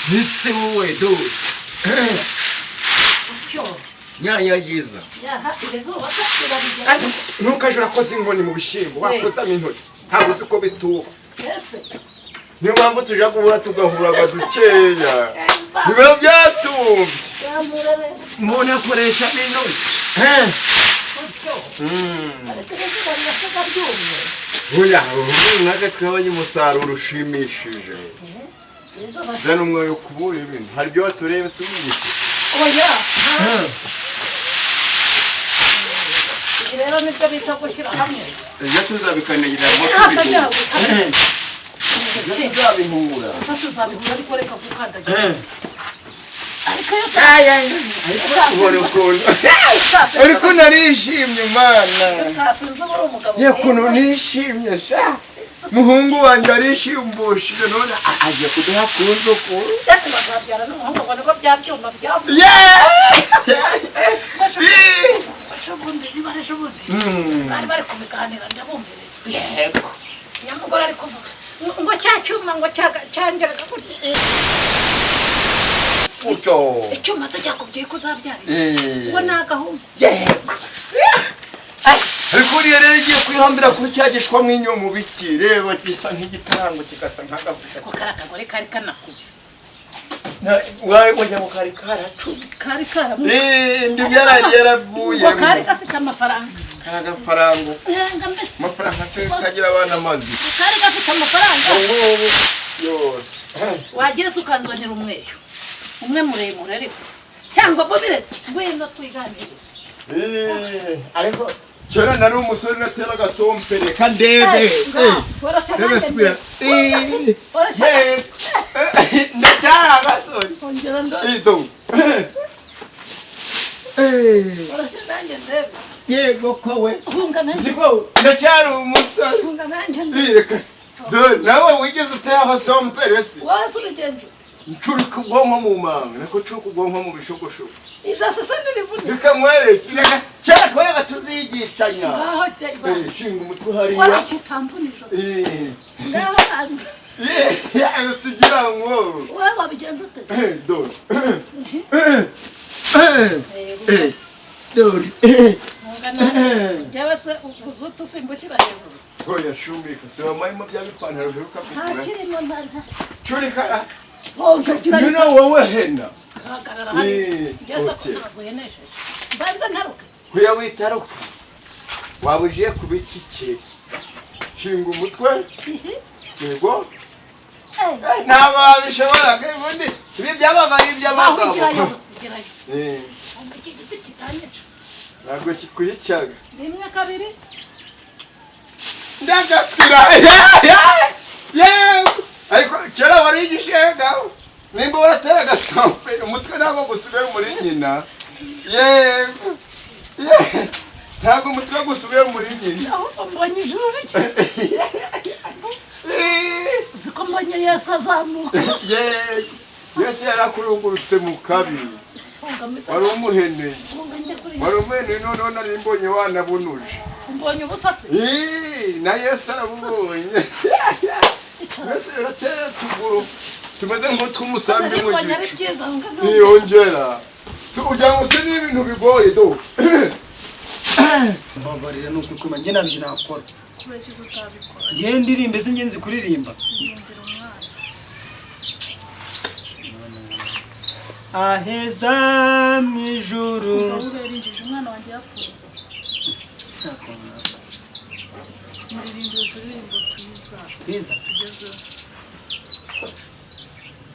Nitse wowe do. Nyanyagiza. Ntukajura koza inkoni mu bishimbo wakoza n'intoki ntabwo uzi uko bituka. Niyo mpamvu tuja kubura tugahura badukeya biba byatumbye mbona akoresha n'intoki. Oya naka twabonye umusaruro ushimishije. Zana umwoyo kubura ibintu hari ibyo waturebe subigiti. Oya rero nibyo bita gushyira hamwe. Ejo tuzabikandagira ngo tuzabihura. Tuzabihura ariko reka gukandagira. Ariko narishimye mana. Yakuno nishimye sha. Muhungu wanje arishimbushe none aje kuduha kunzo ko. Babyara n'umuhungu ngo niko byabyumba byavuye. Bari kubiganira ndabumviriza. Yego. Nyamugore ari kuvuga ngo cyacyuma ngo cyangeraga gutya. Puto. Icyuma se cyakubwiye ko uzabyara. Ngo nagahumba. Yego. Ariko rero igiye kwihambira kuri cyagishwa mwinyo mu biti reba gisa nk'igitango kigasa nk'agafuka. Ko karakagore kari kanakuze. Wawe wajya mu kari karacuze. Kari karamu. Ndi yaravuye. Ko kari gafite amafaranga. Karagafaranga. Amafaranga se kagira abana amazi. Kari gafite amafaranga. Yo. Wagiye ukanzanira umweyo. Umwe muremure ariko. Cyangwa bo biretse ngwino twiganire. Ariko cyera nari umusore natera gasompere kandebe. Warashaka. Ndacyara gasore. Ongera ndo. Ido. Warashaka ndebe. Yego kowe. Hungana. Ziko ndacyara umusore. Hungana nje. Ireka. Do nawe wigeze utera gasompere si. Wasubigende. Nchuri kubonko mu manga nako cyo kubonko mu bishogosho. Ijase sende livune. Bikamwereke ireka cyara koye gatuzigishanya. Aho cyaiba. Shinga umutwe hariya. Wala kitambuniro. Ngaho hanze. Sigira ngo. Wewe wabigenza ute? Do. Hungana. Jewe se uzutu simbukira hejuru. Oya shumbika se wamayimo byabipantaro biruka fikira. Hakirimo nta. Churi kara. Nino wowe hena. Hagarara hano. Ngeze kuzaguheneshe. Banza ntaruka. Kuya witaruka. Wabujiye kubikike. Shinga umutwe. Yego. Ntababishobora kandi ibi byababaye iby'amagabo. Ntabwo kikwicaga. Rimwe kabiri. Ndagakira. Ariko cyera wari igishenga. Nimba waratera gasampe umutwe ntabwo gusubiye muri nyina. Yego. Ntabwo umutwe gusubiye muri nyina. Aho mbonye ijuru rike. Ziko mbonye Yesu azamuka. Yego. Yesu yarakurungurutse mu kabi. Wari umuhene. Wari umuhene none nari mbonye wanabunuje. Mbonye ubusase. Na Yesu arabubonye. Yesu yaratera tuguru. Tumeze nk'utumusambi mu gihe. Niyongera. Ujya ngo se n'ibintu bigoye do. Mbabarira nuko kuma nge nabyo nakora. Nge ndirimbe se ngenzi kuririmba. Aheza mwijuru. Umwana wanjye yapfuye. Twiza.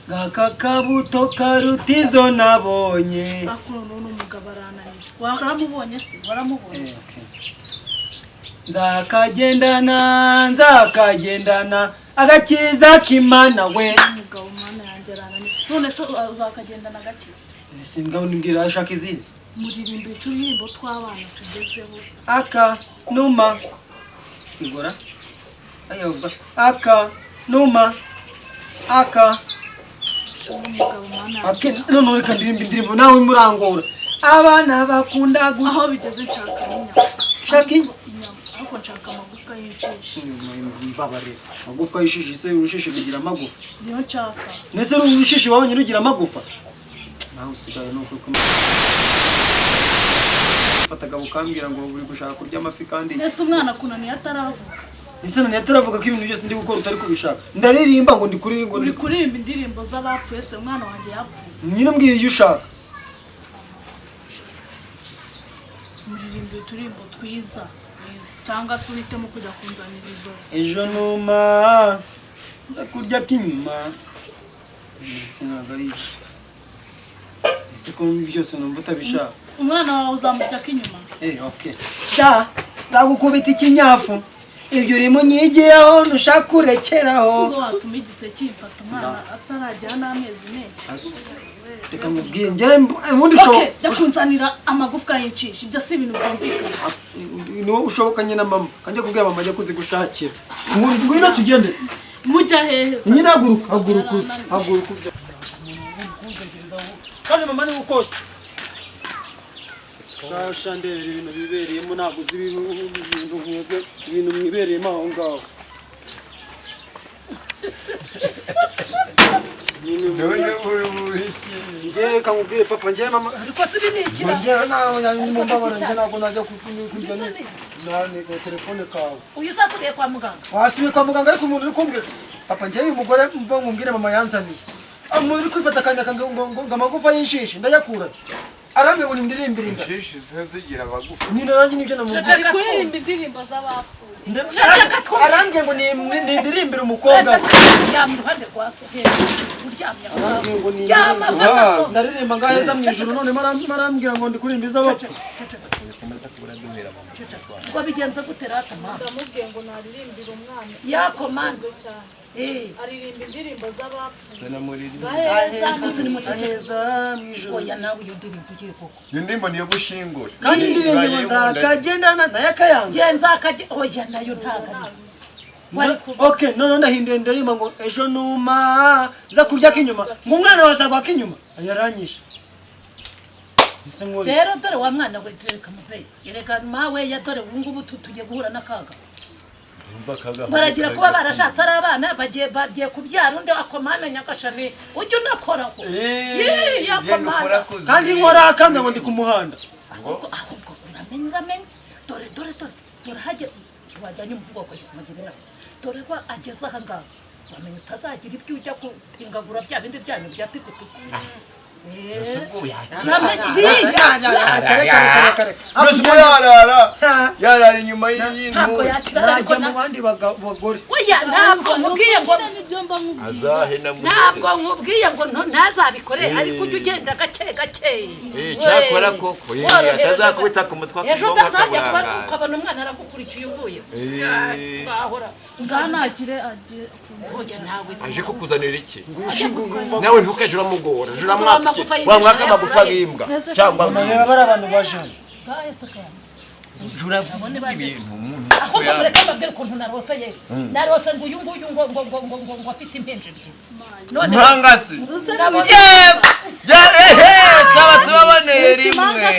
Gaka kabuto karutizo nabonye. Bakuno n'umugabo arananiye. Waramubonye se? Waramubonye. Nzakagendana agakiza k'Imana we. Umugabo mana yanjye arananiye. None se uzakagendana gake? Singaho nimbwira ashaka izizi. Muririmba turirimbo tw'abana tugezeho. Aka numa. Igora. Ayovuga. Aka numa. Aka none reka ndirimba indirimbo nawe murangora abana bakunda aho bigeze nshaka inyama. Shaka inyama. ariko nshaka amagufwa y'incishe. Mbabarira amagufwa y'ishishi se urushishi bigira amagufa Niyo nshaka. nese urushishi wabonye rugira amagufa naho usigaye nuko fataga bukambira ngo buri gushaka kurya amafi kandi Ese umwana kunaniye ataravuga. ese none yataravuga ko ibintu byose ndi gukora utari kubishaka ndaririmba ngo ndikuririmba Uri kuririmba indirimbo z'abapfuye se umwana wanjye yapfuye. nyine mbwiye icyo ushaka Muririmba uturimbo twiza. Cyangwa se uhitemo kujya kunzanira izo. ejo numa ndakurya k'inyuma sinagari ese ko byose numva utabishaka Umwana wawe uzamurya k'inyuma. okay sha nzagukubita ikinyafu ibyo urimo nyigiraho ntushaka kurekeraho Ubwo watuma igise kimfata umwana ataragera n'amezi menshi. reka mubwiye njye ubundi ushoboka Jya kunzanira amagufwa y'incishe. Ibyo si ibintu byumvikana. ni wowe ushobokanye na mama kanjye kubwira mama ajya kuzigushakira ngwino tugende Mujya hehe? nyine haguruka kandi mama ni gukosha kashandere ibintu bibereyemo ntabwo uzi ibintu mwibereyemo aho ngaho njye kamubwire papa njye mama Ariko si binikira. njye ntabwo najya kurya nane telefone kawe Uyu sasubiye kwa muganga. wasubiye kwa muganga ariko umuntu uri kumbwira papa njye uyu mugore mva ngumbwire mama yanzaniye umuntu uri kwifata akanya ngo amagufa y'inshishi ndayakura arambye ngo ndirimbire inda inshishi zigira amagufa nyine nanjye nibyo namubwira Uri kuririmba indirimbo z'abapfuye. arambye ngo ndirimbire umukobwa Uryamye iruhande rwa so uryamye aho. arambye ngo Ryama amaso. ndaririmba ngaheza mu ijuru none marambwira ngo ndikurimba iz'abapfu Ngo bigenze gute rata mama? Ndamubwiye ngo naririmbire umwana. Yakomanda. Aririmba indirimbo z'abapfuye. aheza mu ijuru Oya nawe iyo ndirimbo ugiye koko. iyo ndimbo niyo gushingura kandi indirimbo zakagendana n'ayakayanga Genza akaje oya nayo ntaga. okay none ndahinduye ndirimba ngo ejo numa za kurya k'inyuma ngo umwana wazagwa k'inyuma yaranyishe Rero dore wa mwana we tureka muzeyi. Yereka mawe ya dore ubu ngubu tugiye guhura n'akaga. Baragira kuba barashatse ari abana bagiye kubyara undi akomana nyagashani ujye unakora ko yakomana kandi nkora akanga ngo ndi ku muhanda ahubwo uramenye dore hajye wajyanye umuvugo ko kumugirira dore ba ageze aha ngaha uramenye utazagira ibyo ujya kutingagura bya bindi byanyu bya tikutuku yarara inyuma y'intu ntabwo yakira najya mu bandi bagore oya ntabwo nkubwiye ngo ntabwo nkubwiye ngo ntazabikore ariko ujye ugenda gake cyakora koko atazakubita ku mutwe ejo utazajya ukabona umwana aragukurikiye uvuye ngahora Nzanakire agiye. oya nawe aje kukuzanira iki nawe ntukaje uramugora wamwaka amagufa y'imbwa cyangwa reba bari abantu bajana jura ibintu umuntu ahubwo mureke mbabwire ukuntu narose ye narose ngo uyu nguyu ngo afite impinja ebyiri none mpangasi twaba tubaboneye rimwe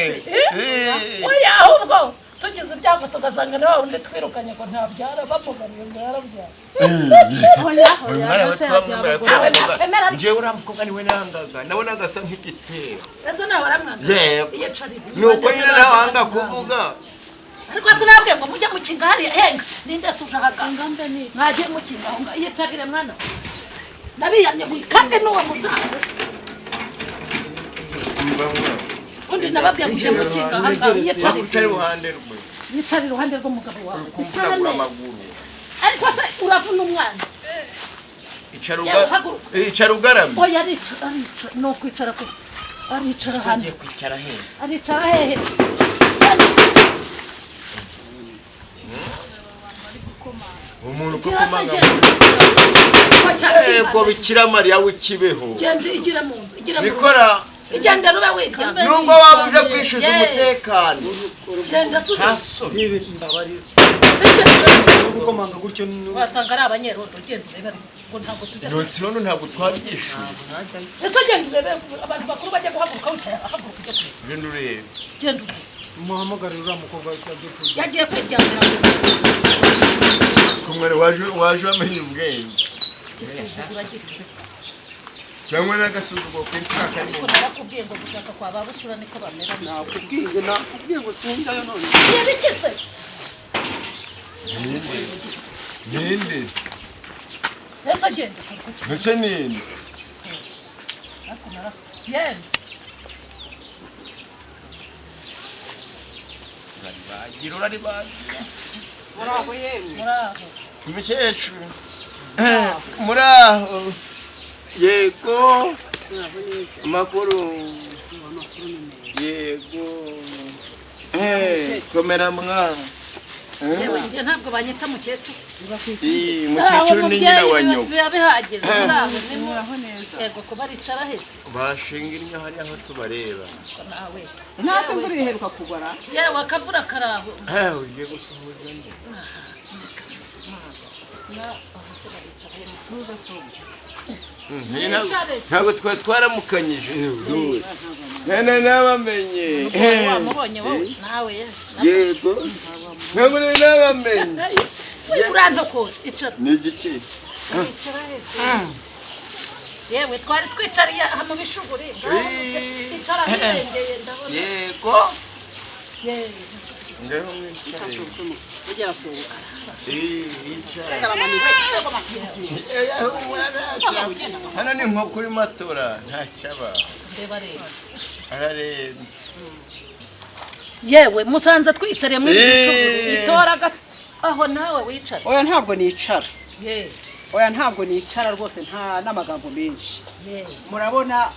oya ahubwo tugize ibyago tugasanga na wundi twirukanye ngo ntabyara bamuganiye ngo yarabyara njyewe uriya mukobwa niwe nangaga nabonaga asa nk'igitero ese nawe waramwanga iyo cari nuko nyine nawe wanga kuvuga ariko sinabwiye ngo mujye mukinga hariya henga ninde se ushaka mwagiye mukinga aho ngaho iyo carire mwana nabiyamye kandi n'uwo musaza undi nababwiye kujya mukinga aha ngaho iyo wicara iruhande rwe yicara iruhande rw'umugabo wawe kumvunagura amaguru ariko se uravuna umwana icara ugaramye oya aricara ni ukwicara ko aricara hano kwicara he aricara hehe umuntu uko kumanga ko bikira Mariya w'ikibeho genda igira mu nzu igira mu nzu bikora igenda rube wiryamye nubwo waba uje kwishyuza umutekano genda nibi ndabarira gukomanga gutyo wasanga ari abanyerondo genda urebe ngo ntabwo tujya none ntabwo twabyishyuye ese genda urebe abantu bakuru bajya guhaguruka wicara ahaguruka ujya kureba genda urebe genda urebe muhamagarira uriya mukobwa yagiye kwiryamira mu nzu kumwe waje wamenye ubwenge cyangwa n'agasuzuguro k'imfura karimo nakubwiye ngo gushaka kwa babucura niko bamera nakubwiye ngo sinjyayo none yabikise ninde ese agenda mbese ninde yewe bagira urari bazi muraho yemwe muraho umukecuru muraho yego amakuru yego komera mwana yewe njye ntabwo banyita mukecuru mukecuru ni nyina wa nyoko biba bihagije muraho neza yego kuba aricara heza bashinga inyo hariya aho tubareba nawe ntase imvura iheruka kugwa yewe akavura karaho ugiye gusuhuza nde ntabwo twari twaramukanyije none nabamenye wamubonye wowe nawe yego ntabwo nari nabamenye urantokora icara ni igiki icara heza yewe twari twicariye aha mu bishuguri icara hirengeye ndabona yego ngaho mwicaye ugera sohoka hano ni nko kuri matora nta cyaba ndeba rero arareba yewe musanze twicariye muri bishuguri itora aho nawe wicara oya ntabwo nicara yewe oya ntabwo nicara rwose nta n'amagambo menshi yewe murabona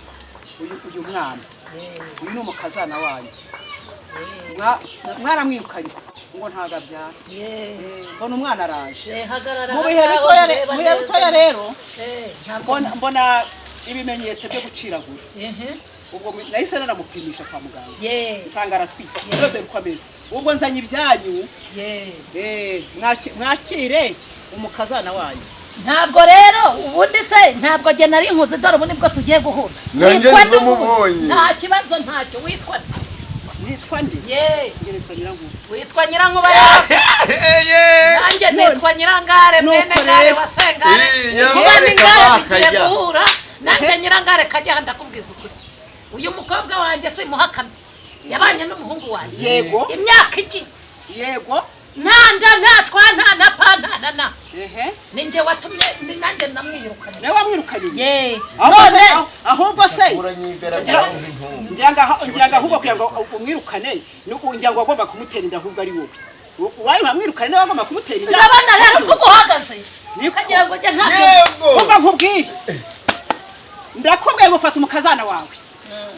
uyu mwana uyu ni umukazana wanyu mwaramwirukanye ngo ntago abyara mbona umwana araje mu bihe bitoya rero mbona ibimenyetso byo guciragura ubwo nahise nanamupimisha kwa muganga nsanga aratwite byose uko ameze ubwo nzanye ibyanyu mwakire umukazana wanyu ntabwo rero ubundi se ntabwo jye nari nkuzi dore ubu nibwo tugiye guhura nanjye nibwo mubonye nta kibazo ntacyo witwa nitwa ndi nitwa Nyirankuba witwa Nyirankuba yawe nanjye nitwa Nyirangare mwene ngare wa Sengare ubandi ngare bigiye guhura nanjye Nyirangare kajya ndakubwiza ukuri uyu mukobwa wanjye simuhakana yabanye n'umuhungu wanjye yego imyaka iki yego nta na pa na ninjye watumye nanjye namwirukanye nawe wamwirukanye none ahubwo se ngira ngo ahubwo kugira ngo umwirukane ngira ngo agomba kumutera inda ahubwo ari wowe uwaye wamwirukane nawe agomba kumutera inda ndabona rero uvuga uhagaze kagira ngo jye ntabwo umva nkubwiye ndakubwiye ngo fata umukazana wawe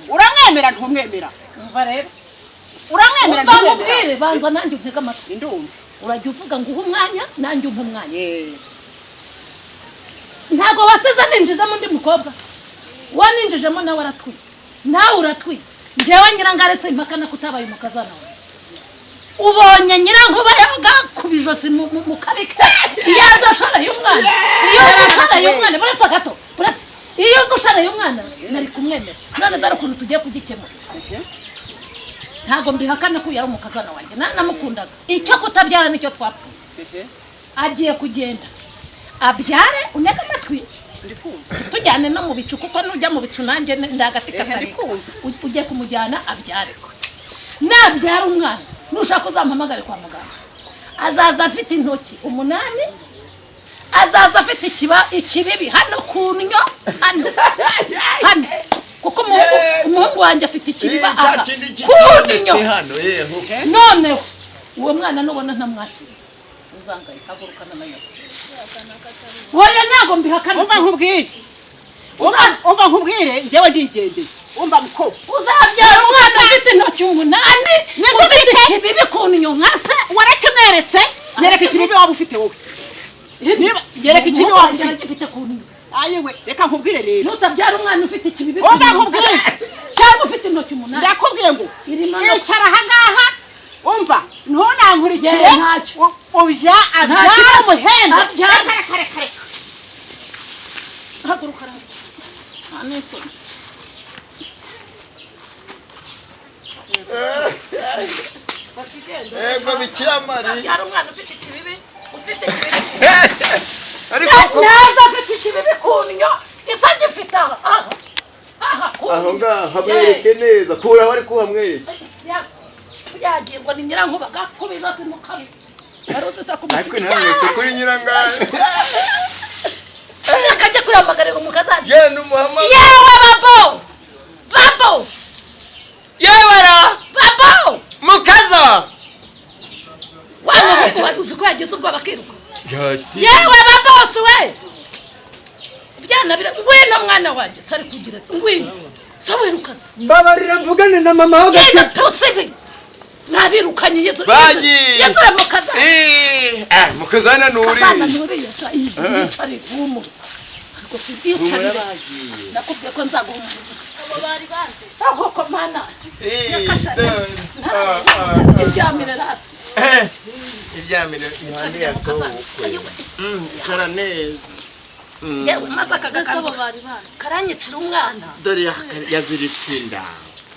uramwemera ntumwemera umva rero uramwemera ntumwemera banza nanjye untega amatwi ndumva urajya uvuga ngo uhe umwanya nanjye umpe umwanya ntabwo wasize ninjizemo undi mukobwa waninjijemo nawe aratwiye nawe uratwiye njyewe Nyirangare simpakana kutabaye umukazana wawe ubonye Nyirankuba yaga ku bijosi mu kabike iyo azasharaye umwana buretse gato buretse iyo uzasharaye umwana nari kumwemera none dore ukuntu tugiye kugikemura ntabwo mbihakana ko yari umukazana wanjye namukundaga icyo kutabyara nicyo twapfuye agiye kugenda abyare unega amatwi tujyane no mu bicu kuko nujya mu bicu nanjye ndagati katari ujye kumujyana abyare nabyara umwana nushaka uzampamagare kwa muganga azaza afite intoki 8 azaza afite ikibibi hano kunyo hano kuko umuhungu wanjye afite ikibiba aha kunyo none uwo mwana nubona ntamwakira uzangaye kagurukana na nyoko wowe ntago mbihakana umva nkubwire njyewe ndigendeye umva mukobwa uzabyara umwana afite intoki 8 ufite ikibibi kunyo nkase warakimweretse nyereka ikibibi waba ufite wowe nyereka ikibibi waba ufite kunyo ayewe reka nkubwire rero nutabyara umwana ufite ikibibi umva nkubwire cyangwa ufite intoki 8 ndakubwiye ngo icara aha ngaha umva ntunankurikire ujya abyara umuhembe kare haguruka anesoni Ego Bikira Mariya. Yari umwana ufite ikibibi. Ariko neza afite ikibibi kunyo. Isa gifite aha. aho ngaho hamwereke neza. Kura bari kuhamwereka. Yagiye ngo ni nyirankuba gakubiza simukabi. Baruze sa kumusi. Ariko ntamwete kuri nyirangara. Akajya kuyamagarira umukazaje. Genda umuhamagara. Yewe babo. Babo. Yewara. Babo. Mukaza. Wana uzi ko yagize ubwo bakiruka. Yati. Yewe babo we. Byana bira ngwena mwana wanje sari kugira ngwena. Sawirukaza. Mbabarira mvugane na mama ho Yega tosebe. Nabirukanye Yesu. Baji. Yesu mukaza. Mukazana nuri. Kazana nuri ya shayi. Ari gumu. Ariko sibicara. Nakubwiye ko nzaguha. abo bari banze Aho ko mana. Ibyamire rata. Ibyamire ihande yasohoka. Cara neza. Yewe maze akagakaza. abo bari banze Karanyicira umwana. Dore yaziritse inda.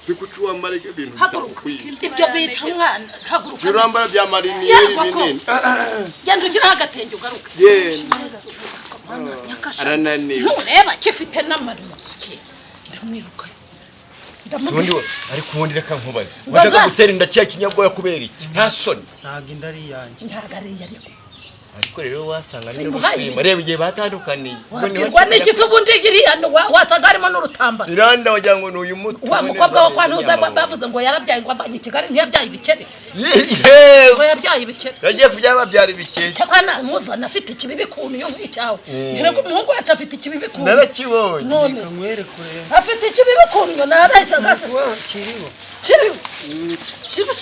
Sikucuwa marike bintu Haguruka. Ibyo bica umwana. Haguruka. Juramba bya mariniyeri binini. Genda ushyira agatenge ugaruka. Yenda. Nyakasha. Arananiwe. Ntureba kifite n'amarimo. Ndamwiruka. Sundi we ariko ubundi reka nkubaze. Wajaga gutera inda cya kinyabwoya kubera iki? Nta soni. ntago indari yanjye Ntagariye ariko. Ariko rero wasanga ni gushima. Reba igihe batandukaniye. Wabwirwa n'iki se ubundi giriya wasaga harimo n'urutambara. Iranda wagira ngo ni uyu muti. Wa mukobwa wo kwa Ntuza bavuze ngo yarabyaye ngo avanye Kigali ntiyabyaye ibikeri. Yewe. Ngo yabyaye ibikeri. Yagiye kubyaba byari bikeye. Tekana muzana afite ikibibi kuntu yo nk'icyawe. Ngira ko umuhungu wacu afite ikibibi kuntu. Narakibonye. None kamwere kure afite ikibibi kuntu narabeshya gase. kiriho Kiriho.